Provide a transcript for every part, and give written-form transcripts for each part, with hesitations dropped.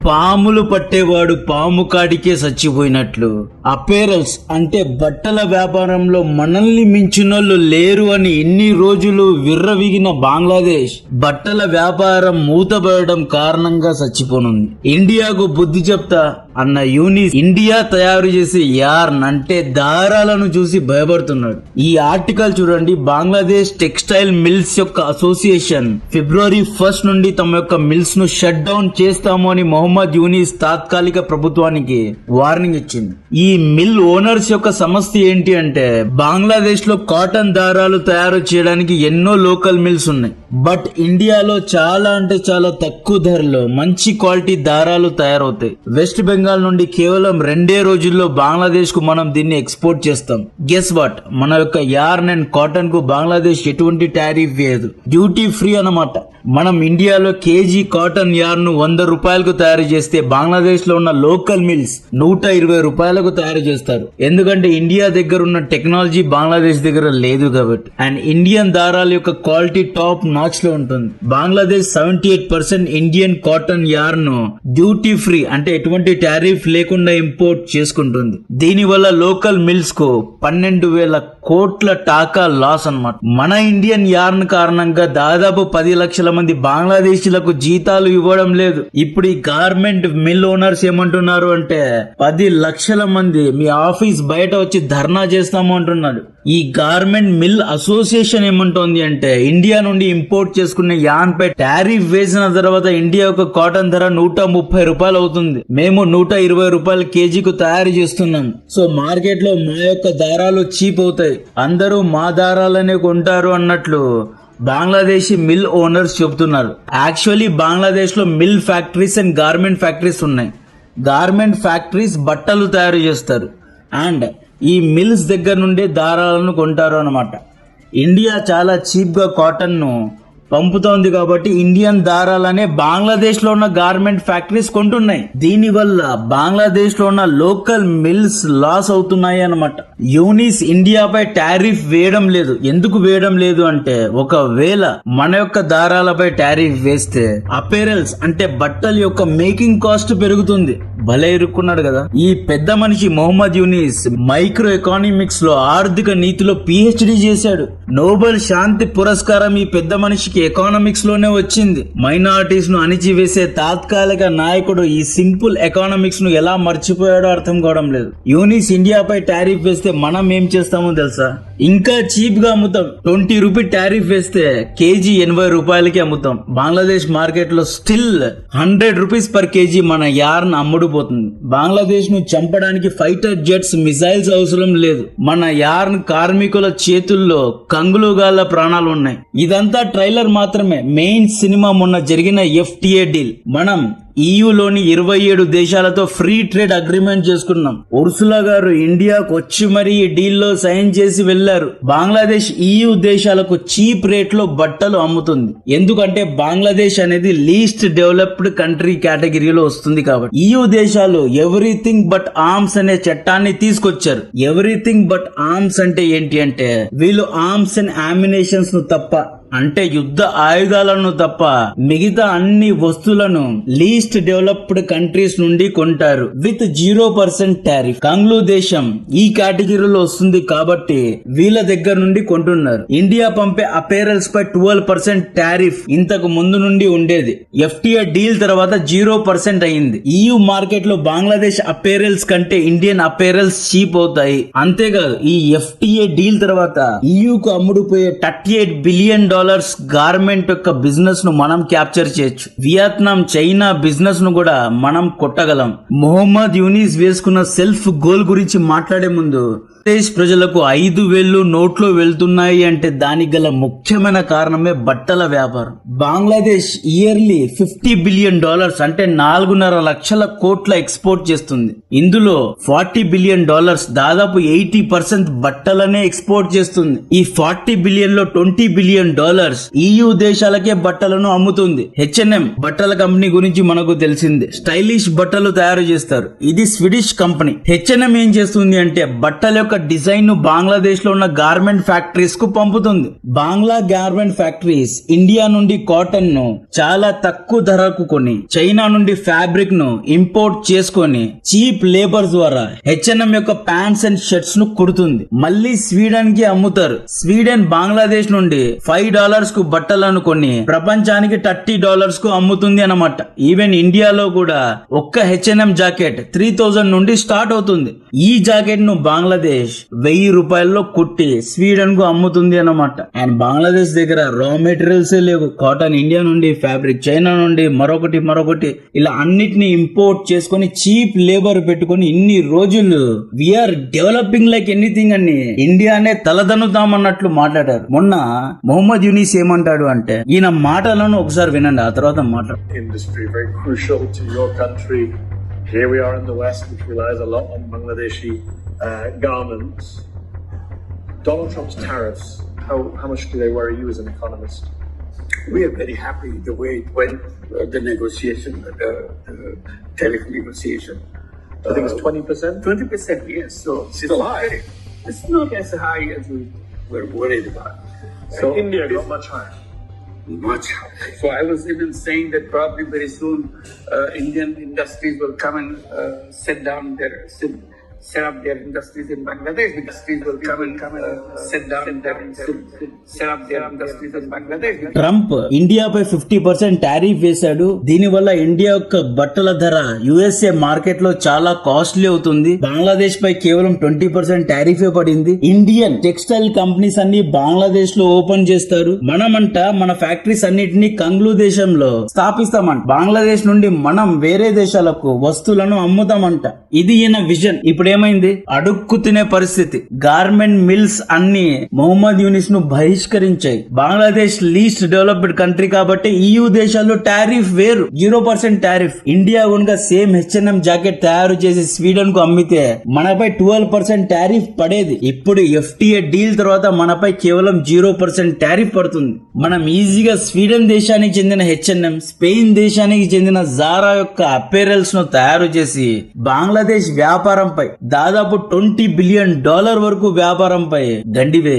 పాములు పట్టేవాడు పాము కాడికే చచ్చిపోయినట్లు అపేరల్స్ అంటే బట్టల వ్యాపారంలో మనల్ని మించినోళ్ళు లేరు అని ఇన్ని రోజులు విర్రవిగిన బంగ్లాదేశ్ బట్టల వ్యాపారం మూతపడడం కారణంగా చచ్చిపోనుంది. ఇండియాకు బుద్ధి చెప్తా అన్న యూనిస్ ఇండియా తయారు చేసే యార్న్ అంటే దారాలను చూసి భయపడుతున్నాడు. ఈ ఆర్టికల్ చూడండి. బంగ్లాదేశ్ టెక్స్టైల్ మిల్స్ యొక్క అసోసియేషన్ ఫిబ్రవరి 1 నుండి తమ యొక్క మిల్స్ ను షట్ డౌన్ చేస్తాము అని మొహమ్మద్ యూనిస్ తాత్కాలిక ప్రభుత్వానికి వార్నింగ్ ఇచ్చింది. ఈ మిల్ ఓనర్స్ యొక్క సమస్య ఏంటి అంటే బంగ్లాదేశ్ లో కాటన్ దారాలు తయారు చేయడానికి ఎన్నో లోకల్ మిల్స్ ఉన్నాయి. బట్ ఇండియాలో చాలా అంటే చాలా తక్కువ ధరలో మంచి క్వాలిటీ దారాలు తయారవుతాయి. వెస్ట్ బెంగాల్ నుండి కేవలం 2 రోజుల్లో బంగ్లాదేశ్ కు మనం దీన్ని ఎక్స్పోర్ట్ చేస్తాం. గెస్ వాట్, మన యొక్క యార్న్ అండ్ కాటన్ కు బంగ్లాదేశ్ ఎటువంటి టారిఫ్ వేయదు, డ్యూటీ ఫ్రీ అన్నమాట. మనం ఇండియాలో కేజీ కాటన్ యార్న్ 100 రూపాయలకు తయారు చేస్తే బంగ్లాదేశ్ లో ఉన్న లోకల్ మిల్స్ 120 రూపాయలకు తయారు చేస్తారు. ఎందుకంటే ఇండియా దగ్గర ఉన్న టెక్నాలజీ బంగ్లాదేశ్ దగ్గర లేదు కాబట్టి. అండ్ ఇండియన్ దారాల యొక్క క్వాలిటీ టాప్ నాచ్ లో ఉంటుంది. Bangladesh 78% Indian cotton yarn duty free అంటే ఎటువంటి టారిఫ్ లేకుండా ఇంపోర్ట్ చేసుకుంటుంది. దీని వల్ల లోకల్ మిల్స్ కు 12,000 కోట్ల టాకా లాస్ అన్నమాట. మన ఇండియన్ యార్న్ కారణంగా దాదాపు 10 లక్షల మంది బంగ్లాదేశీలకు జీతాలు ఇవ్వడం లేదు. ఇప్పుడు ఈ గార్మెంట్ మిల్ ఓనర్స్ ఏమంటున్నారు అంటే 10 లక్షల మంది మీ ఆఫీస్ బయట వచ్చి ధర్నా చేస్తాము అంటున్నారు. ఈ గార్మెంట్ మిల్ అసోసియేషన్ ఏమంటోంది అంటే ఇండియా నుండి ఇంపోర్ట్ చేసుకునే యాన్ పై టారిఫ్ వేసిన తర్వాత ఇండియా యొక్క కాటన్ ధర 130 రూపాయలు అవుతుంది. మేము 120 రూపాయల కేజీకు తయారు చేస్తున్నాం. సో మార్కెట్ లో మా యొక్క దారాలు చీప్ అవుతాయి, అందరూ మా దారాలనే కొంటారు అన్నట్లు బంగ్లాదేశీ మిల్ ఓనర్స్ చెబుతున్నారు. యాక్చువల్లీ బంగ్లాదేశ్ లో mill factories and garment factories ఉన్నాయి. గార్మెంట్ ఫ్యాక్టరీస్ బట్టలు తయారు చేస్తారు అండ్ ఈ మిల్స్ దగ్గర నుండి దారాలను కొంటారు అన్నమాట. ఇండియా చాలా చీప్ గా కాటన్ ను పంపుతోంది కాబట్టి ఇండియన్ దారాలనే బంగ్లాదేశ్ లో ఉన్న గార్మెంట్ ఫ్యాక్టరీస్ కొంటున్నాయి. దీని వల్ల బంగ్లాదేశ్ లో ఉన్న లోకల్ మిల్స్ లాస్ అవుతున్నాయి అన్నమాట. యూనిస్ ఇండియాపై టారిఫ్ వేయడం లేదు. ఎందుకు వేయడం లేదు అంటే ఒకవేళ మన యొక్క దారాలపై టారిఫ్ వేస్తే అపేరల్స్ అంటే బట్టల యొక్క మేకింగ్ కాస్ట్ పెరుగుతుంది. భలే ఇరుక్కున్నాడు కదా ఈ పెద్ద మనిషి. మొహమ్మద్ యూనిస్ మైక్రో ఎకానమిక్స్ లో ఆర్థిక నీతిలో PhD చేశాడు. నోబెల్ శాంతి పురస్కారం ఈ పెద్ద మనిషికి ఎకానమిక్స్ లోనే వచ్చింది. మైనారిటీస్ ను అణిచివేసే తాత్కాలిక నాయకుడు ఈ సింపుల్ ఎకానమిక్స్ ను ఎలా మర్చిపోయాడో అర్థం కావడం లేదు. యూనిస్ ఇండియాపై టారిఫ్ వేస్తే మనం ఏం చేస్తామో తెలుసా? ఇంకా చీప్ గా అమ్ముతాం. 20 రూపీ టారిఫ్ వేస్తే కేజీ 80 రూపాయలకి అమ్ముతాం. బంగ్లాదేశ్ మార్కెట్ లో స్టిల్ 100 రూపీస్ పర్ కేజీ మన యార్న్ అమ్ముడుపోతుంది. బంగ్లాదేశ్ ను చంపడానికి ఫైటర్ జెట్స్ మిసైల్స్ అవసరం లేదు. మన యార్న్ కార్మికుల చేతుల్లో కంగులుగాల ప్రాణాలు ఉన్నాయి. ఇదంతా ట్రైలర్ మాత్రమే. మెయిన్ సినిమా మొన్న జరిగిన FTA డీల్. మనం EUలోని 27 దేశాలతో ఫ్రీ ట్రేడ్ అగ్రిమెంట్ చేసుకున్నాం. ఉర్సులా గారు ఇండియాకు వచ్చి మరీ ఈ డీల్ లో సైన్ చేసి వెళ్లారు. బంగ్లాదేశ్ EU దేశాలకు చీప్ రేట్ లో బట్టలు అమ్ముతుంది. ఎందుకంటే బంగ్లాదేశ్ అనేది లీస్ట్ డెవలప్డ్ కంట్రీ కేటగిరీలో వస్తుంది కాబట్టి. EU దేశాలు ఎవ్రీథింగ్ బట్ ఆర్మ్స్ అనే చట్టాన్ని తీసుకొచ్చారు. ఎవ్రీథింగ్ బట్ ఆర్మ్స్ అంటే ఏంటి అంటే వీళ్ళు ఆర్మ్స్ అండ్ అమ్యునిషన్స్ ను తప్ప అంటే యుద్ధ ఆయుధాలను తప్ప మిగతా అన్ని వస్తువులను లీస్ట్ డెవలప్డ్ కంట్రీస్ నుండి కొంటారు విత్ 0% టారిఫ్. కంగ్లూ దేశం ఈ కేటగిరీలో వస్తుంది కాబట్టి వీళ్ళ దగ్గర నుండి కొంటున్నారు. ఇండియా పంపే అపేరల్స్ పై 12% టారిఫ్ ఇంతకు ముందు నుండి ఉండేది. FTA డీల్ తర్వాత 0% అయింది. EU మార్కెట్ లో బంగ్లాదేశ్ అపేరల్స్ కంటే ఇండియన్ అపేరల్స్ చీప్ అవుతాయి. అంతేకాదు ఈ FTA డీల్ తర్వాత EU కు అమ్ముడుపోయే $38 బిలియన్ గార్మెంట్ యొక్క బిజినెస్ ను మనం క్యాప్చర్ చేయొచ్చు. వియత్నాం, చైనా బిజినెస్ ను కూడా మనం కొట్టగలం. మొహమ్మద్ యూనిస్ వేసుకున్న సెల్ఫ్ గోల్ గురించి మాట్లాడే ముందు దేశ ప్రజలకు 5,000 నోట్లు వెళ్తున్నాయి అంటే దానికి గల ముఖ్యమైన కారణమే బట్టల వ్యాపారం. బంగ్లాదేశ్ ఇయర్లీ $50 బిలియన్ అంటే 4.5 లక్షల కోట్ల ఎక్స్పోర్ట్ చేస్తుంది. ఇందులో $40 బిలియన్ దాదాపు 80% బట్టలనే ఎక్స్పోర్ట్ చేస్తుంది. ఈ $40 బిలియన్ లో $20 బిలియన్ EU దేశాలకే బట్టలను అమ్ముతుంది. H&M బట్టల కంపెనీ గురించి మనకు తెలిసిందే. స్టైలిష్ బట్టలు తయారు చేస్తారు. ఇది స్వీడిష్ కంపెనీ. H&M ఏం చేస్తుంది అంటే బట్టల యొక్క డిజైన్ ను బంగ్లాదేశ్ లో ఉన్న గార్మెంట్ ఫ్యాక్టరీస్ కు పంపుతుంది. బంగ్లా గార్మెంట్ ఫ్యాక్టరీస్ ఇండియా నుండి కాటన్ ను చాలా తక్కువ ధరకు కొని చైనా నుండి ఫ్యాబ్రిక్ ను ఇంపోర్ట్ చేసుకొని చీప్ లేబర్ ద్వారా H&M యొక్క ప్యాంట్స్ అండ్ షర్ట్స్ ను కుడుతుంది. మళ్ళీ స్వీడన్ కి అమ్ముతారు. స్వీడన్ బంగ్లాదేశ్ నుండి $5 కు బట్టలను కొని ప్రపంచానికి $30 కు అమ్ముతుంది అన్నమాట. ఈవెన్ ఇండియాలో కూడా ఒక్క H&M జాకెట్ 3000 నుండి స్టార్ట్ అవుతుంది. ఈ జాకెట్ ను బంగ్లాదేశ్ $1000 కుట్టి స్వీడన్ కు అమ్ముతుంది అన్నమాట. అండ్ బంగ్లాదేశ్ దగ్గర రా మెటీరియల్స్ లేవు. కాటన్ ఇండియా నుండి, ఫ్యాబ్రిక్ చైనా నుండి, మరొకటి ఇలా అన్నిటిని ఇంపోర్ట్ చేసుకొని చీప్ లేబర్ పెట్టుకొని ఇన్ని రోజులు వీఆర్ డెవలపింగ్ లైక్ ఎనీథింగ్ అని ఇండియానే తలదన్నుతామన్నట్లు మాట్లాడారు. మొన్న మొహమ్మద్ యూనిస్ ఏమంటాడు అంటే ఈయన మాటలను ఒకసారి వినండి, ఆ తర్వాత మాట్లాడు. Industry very crucial to your country. Here we are in the West, which relies a lot on Bangladeshi garments. Donald Trump's tariffs, how much do they worry you as an economist? We are very happy the way it went, the negotiation, the tariff negotiation. I think it's 20%. 20%, yes. So Still high. It's not as high as we were worried about. So India got much higher. Much higher. So I was even saying that probably very soon Indian industries will come and set up their industries in Bangladesh. Industries will come and set up their industries in Bangladesh. Trump ఇండియాపై 50% tariff వేశాడు. దీనివల్ల India యొక్క బట్టల ధర USA market లో చాలా costly అవుతుంది. బంగ్లాదేశ్ పై కేవలం 20% టారిఫ్ పడింది. ఇండియన్ టెక్స్టైల్ కంపెనీస్ అన్ని బంగ్లాదేశ్ లో ఓపెన్ చేస్తారు. మనమంట మన ఫ్యాక్టరీస్ అన్నిటిని కంగ్లూ దేశంలో స్థాపిస్తామంట. బంగ్లాదేశ్ నుండి మనం వేరే దేశాలకు వస్తువులను అమ్ముతామంట. ఇది ఈయన విజన్. ఇప్పుడు ఏమైంది? అడుక్కు తినే పరిస్థితి. గార్మెంట్ మిల్స్ అన్ని మొహమ్మద్ యూనిస్ ను బహిష్కరించాయి. బంగ్లాదేశ్ లీస్ట్ డెవలప్డ్ కంట్రీ కాబట్టి EU దేశాల్లో టారిఫ్ వేరు, 0% టారిఫ్. ఇండియా కనుక సేమ్ H&M జాకెట్ తయారు చేసి స్వీడన్ కు అమ్మితే మనపై 12% టారిఫ్ పడేది. ఇప్పుడు FTA డీల్ తర్వాత మనపై కేవలం 0% టారిఫ్ పడుతుంది. మనం ఈజీగా స్వీడన్ దేశానికి చెందిన H&M, స్పెయిన్ దేశానికి చెందిన జారా యొక్క అపేరల్స్ ను తయారు చేసి బంగ్లాదేశ్ వ్యాపారంపై దాదాపు $20 బిలియన్ వరకు వ్యాపారంపై గండివే.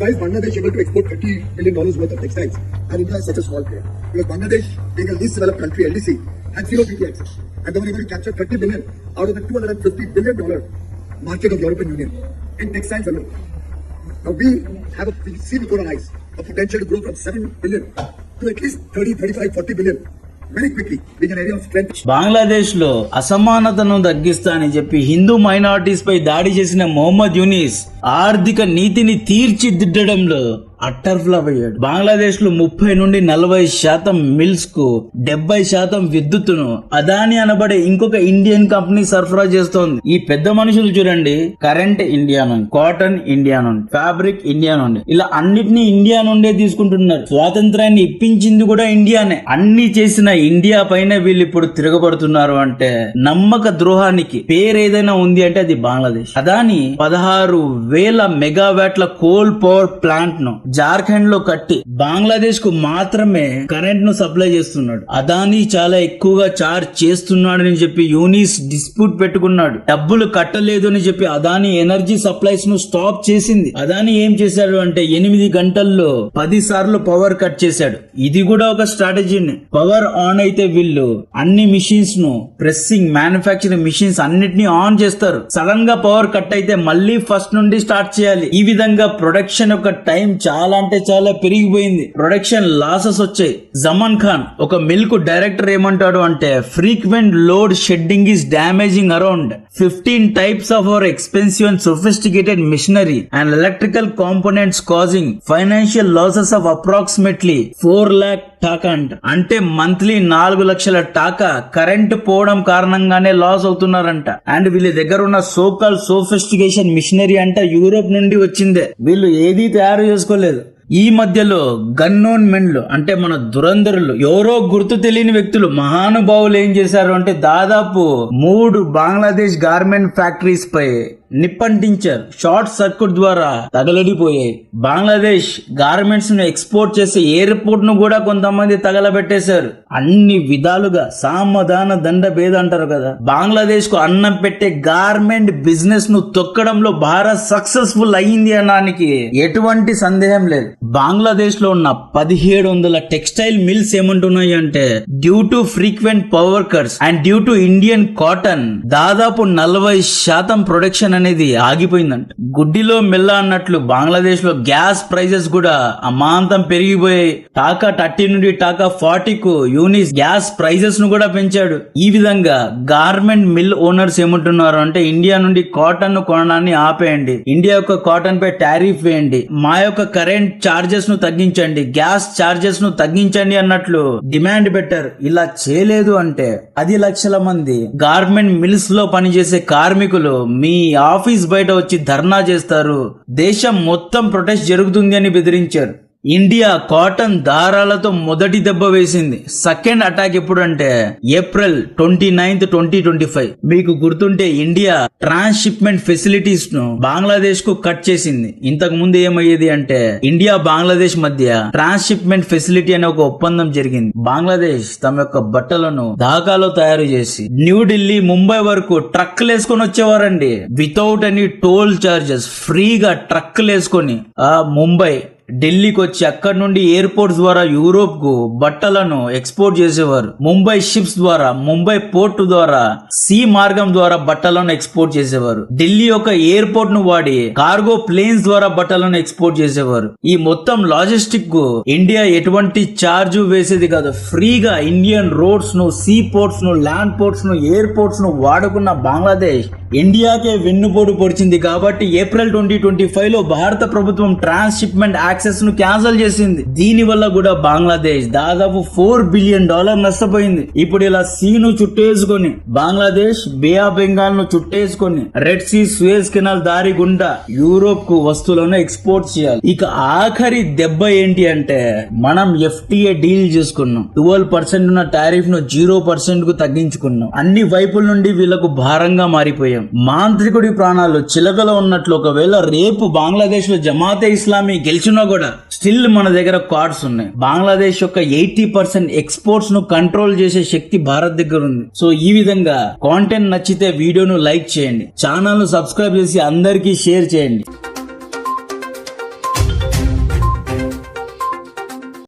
Why is Bangladesh able to export $30 billion worth of textiles and India is such a small player? Because Bangladesh, being a least developed country, LDC, had zero duty access and they were able to capture $30 billion out of the $250 billion market of European Union in textiles alone. Now we see before our eyes a potential to grow from 7 billion to at least 30, 35, 40 billion. Very quickly, being an area of strength. Bangladesh లో అసమానతను తగ్గిస్తా అని చెప్పి Hindu minorities పై దాడి చేసిన Mohammed Younis ఆర్థిక నీతిని తీర్చిదిద్దడంలో utter flop అయ్యాడు. బంగ్లాదేశ్ లో 30 నుండి 40% మిల్స్ కు 70% విద్యుత్తును అదాని అనబడే ఇంకొక ఇండియన్ కంపెనీ సరఫరా చేస్తోంది. ఈ పెద్ద మనుషులు చూడండి, కరెంట్ ఇండియా నుండి, కాటన్ ఇండియా నుండి, ఫ్యాబ్రిక్ ఇండియా నుండి, ఇలా అన్నిటినీ ఇండియా నుండే తీసుకుంటున్నారు. స్వాతంత్రాన్ని ఇప్పించింది కూడా ఇండియానే. అన్ని చేసిన ఇండియా పైన వీళ్ళు ఇప్పుడు తిరగబడుతున్నారు అంటే నమ్మక ద్రోహానికి పేరు ఏదైనా ఉంది అంటే అది బంగ్లాదేశ్. అదాని 16,000 మెగావాట్ల కోల్ పవర్ ప్లాంట్ ను జార్ఖండ్ లో కట్టి బంగ్లాదేశ్ కు మాత్రమే కరెంట్ ను సప్లై చేస్తున్నాడు. అదాని చాలా ఎక్కువగా చార్జ్ చేస్తున్నాడని చెప్పి యూనిస్ డిస్ప్యూట్ పెట్టుకున్నాడు. డబ్బులు కట్టలేదు అని చెప్పి అదాని ఎనర్జీ సప్లైస్ ను స్టాప్ చేసింది. అదాని ఏం చేశాడు అంటే 8 గంటల్లో 10 సార్లు పవర్ కట్ చేశాడు. ఇది కూడా ఒక స్ట్రాటజీని. పవర్ ఆన్ అయితే వీళ్ళు అన్ని మిషన్స్ ను, ప్రెస్సింగ్, మ్యానుఫ్యాక్చరింగ్ మిషన్స్ అన్నిటినీ ఆన్ చేస్తారు. సడన్ గా పవర్ కట్ అయితే మళ్ళీ ఫస్ట్ నుండి స్టార్ట్ చేయాలి. ఈ విధంగా ప్రొడక్షన్ యొక్క టైం చాలా అంటే చాలా పెరిగిపోయింది. ప్రొడక్షన్ లాసెస్ వచ్చాయి. జమాన్ ఖాన్ ఒక మిల్క్ డైరెక్టర్ ఏమంటాడు అంటే frequent load shedding is damaging around 15 types of our expensive and sophisticated machinery and electrical components causing financial losses of approximately 4 lakh taka అంటే మంత్లీ 4 లక్షల టాకా కరెంట్ పోవడం కారణంగానే లాస్ అవుతున్నారంట. అండ్ వీళ్ళ దగ్గర ఉన్న సోకాల్ సోఫిస్టికేషన్ మిషనరీ అంట యూరోప్ నుండి వచ్చిందే. వీళ్ళు ఏదీ తయారు చేసుకోలేదు. ఈ మధ్యలో గన్నోన్ మెన్లు అంటే మన దురంధరులు, ఎవరో గుర్తు తెలియని వ్యక్తులు, మహానుభావులు ఏం చేశారు అంటే దాదాపు 3 బంగ్లాదేశ్ గార్మెంట్ ఫ్యాక్టరీస్ పై నిప్పంటించారు. షార్ట్ సర్క్యూట్ ద్వారా తగలడిపోయాయి. బంగ్లాదేశ్ గార్మెంట్స్ ను ఎక్స్పోర్ట్ చేసే ఎయిర్పోర్ట్ ను కూడా కొంతమంది తగలబెట్టేశారు. అన్ని విధాలుగా సామధాన దండ భేద అంటారు కదా, బంగ్లాదేశ్ కు అన్నం పెట్టే గార్మెంట్ బిజినెస్ ను తొక్కడంలో భారత్ సక్సెస్ఫుల్ అయ్యింది అనడానికి ఎటువంటి సందేహం లేదు. బంగ్లాదేశ్ లో ఉన్న 1700 టెక్స్టైల్ మిల్స్ ఏమంటున్నాయి అంటే due to frequent power cuts and due to Indian cotton దాదాపు 40% ప్రొడక్షన్ అనేది ఆగిపోయిందంట. గుడ్డిలో మెల్ల అన్నట్లు బంగ్లాదేశ్ లో గ్యాస్ ప్రైజెస్ కూడా అమాంతం పెరిగిపోయాయి. టాకా 30 నుండి టాకా 40 కు యూనిస్ గ్యాస్ ప్రైజెస్ ను కూడా పెంచాడు. ఈ విధంగా గార్మెంట్ మిల్ ఓనర్స్ ఏమంటున్నారు అంటే ఇండియా నుండి కాటన్ ను కొనడాన్ని ఆపేయండి, ఇండియా యొక్క కాటన్ పై టారిఫ్ వేయండి, మా యొక్క కరెంట్ చార్జెస్ ను తగ్గించండి, గ్యాస్ చార్జెస్ ను తగ్గించండి అన్నట్లు డిమాండ్ పెట్టారు. ఇలా చేయలేదు అంటే 10 లక్షల మంది గార్మెంట్ మిల్స్ లో పనిచేసే కార్మికులు మీ ఆఫీస్ బయట వచ్చి ధర్నా చేస్తారు, దేశం మొత్తం ప్రొటెస్ట్ జరుగుతుంది అని బెదిరించారు. ఇండియా కాటన్ దారాలతో మొదటి దెబ్బ వేసింది. సెకండ్ అటాక్ ఎప్పుడు అంటే ఏప్రిల్ 29, 2025. మీకు గుర్తుంటే ఇండియా ట్రాన్స్షిప్మెంట్ ఫెసిలిటీస్ ను బంగ్లాదేశ్ కు కట్ చేసింది. ఇంతకు ముందు ఏమయ్యేది అంటే ఇండియా బంగ్లాదేశ్ మధ్య ట్రాన్స్షిప్మెంట్ ఫెసిలిటీ అనే ఒక ఒప్పందం జరిగింది. బంగ్లాదేశ్ తమ యొక్క బట్టలను ఢాకాలో తయారు చేసి న్యూఢిల్లీ, ముంబై వరకు ట్రక్కులు వేసుకొని వచ్చేవారండి. వితౌట్ ఎనీ టోల్ చార్జెస్ ఫ్రీగా ట్రక్కులు వేసుకొని ముంబై, ఢిల్లీకి వచ్చి అక్కడి నుండి ఎయిర్పోర్ట్స్ ద్వారా యూరోప్ కు బట్టలను ఎక్స్పోర్ట్ చేసేవారు. ముంబై షిప్స్ ద్వారా, ముంబై పోర్ట్ ద్వారా, సీ మార్గం ద్వారా బట్టలను ఎక్స్పోర్ట్ చేసేవారు. ఢిల్లీ యొక్క ఎయిర్పోర్ట్ ను వాడి కార్గో ప్లేన్స్ ద్వారా బట్టలను ఎక్స్పోర్ట్ చేసేవారు. ఈ మొత్తం లాజిస్టిక్ కు ఇండియా ఎటువంటి చార్జ్ వేసేది కాదు. ఫ్రీగా ఇండియన్ రోడ్స్ ను, సీ పోర్ట్స్ ను, ల్యాండ్ పోర్ట్స్ ను, ఎయిర్పోర్ట్స్ ను వాడుకున్న బంగ్లాదేశ్ ఇండియాకే వెన్నుపోటు పొడిచింది. కాబట్టి ఏప్రిల్ 2025 లో భారత ప్రభుత్వం ట్రాన్స్షిప్మెంట్ యాక్సెస్ ను క్యాన్సిల్ చేసింది. దీని వల్ల కూడా బంగ్లాదేశ్ దాదాపు $4 బిలియన్ నష్టపోయింది. ఇప్పుడు ఇలా సీను చుట్టేసుకొని బంగ్లాదేశ్ బే ఆఫ్ బెంగాల్ ను చుట్టేసుకొని రెడ్ సీ, సూయజ్ కెనాల్ దారి గుండా యూరోప్ కు వస్తువులను ఎక్స్పోర్ట్ చేయాలి. ఇక ఆఖరి దెబ్బ ఏంటి అంటే మనం FTA డీల్ చేసుకున్నాం. 12% ఉన్న టారిఫ్ ను 0% కు తగ్గించుకున్నాం. అన్ని వైపుల నుండి వీళ్లకు భారంగా మారిపోయాం. మాంత్రికుడి ప్రాణాలు చిలకలో ఉన్నట్లు ఒకవేళ రేపు బంగ్లాదేశ్ లో జమాతే ఇస్లామీ గెలిచినా కూడా స్టిల్ మన దగ్గర కార్డ్స్ ఉన్నాయి. బంగ్లాదేశ్ యొక్క 80% ఎక్స్పోర్ట్స్ ను కంట్రోల్ చేసే శక్తి భారత్ దగ్గర ఉంది. సో ఈ విధంగా కాంటెంట్ నచ్చితే వీడియోను లైక్ చేయండి, ఛానల్ ను సబ్స్క్రైబ్ చేసి అందరికీ షేర్ చేయండి.